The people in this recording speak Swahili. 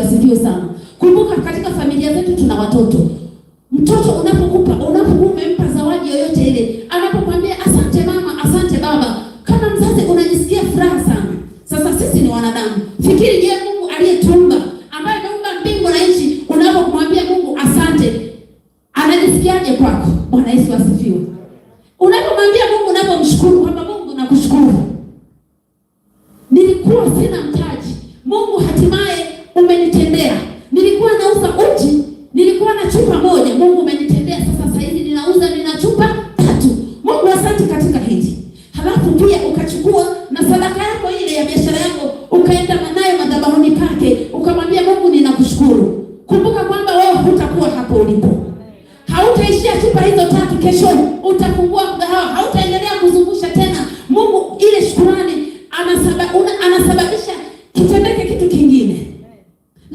asifiwe sana. Kumbuka katika familia zetu tuna watoto. Mtoto unapokuwa umempa zawadi yoyote ile, anapokuambia asante mama, asante baba, kama mzazi unajisikia furaha sana. Sasa sisi ni wanadamu. Fikiri, je, Mungu aliyetuumba, ambaye ameumba mbingu na nchi, unapomwambia Mungu asante, anajisikiaje kwako? Bwana Yesu asifiwe. Unapomwambia Mungu, unapomshukuru kwamba Mungu nakushukuru, nilikuwa sina mtaji, Mungu hatimaye umenitendea. Nilikuwa nauza uji, nilikuwa na chupa moja, Mungu umenitendea. Sasa hivi nina chupa 3. Mungu asante katika hili. Halafu pia ukachukua na sadaka yako ile ya biashara yako, ukaenda nayo madhabahuni pake, ukamwambia Mungu ninakushukuru. Kumbuka kwamba wewe hutakuwa hapo ulipo. Hautaishia chupa hizo 3 kesho.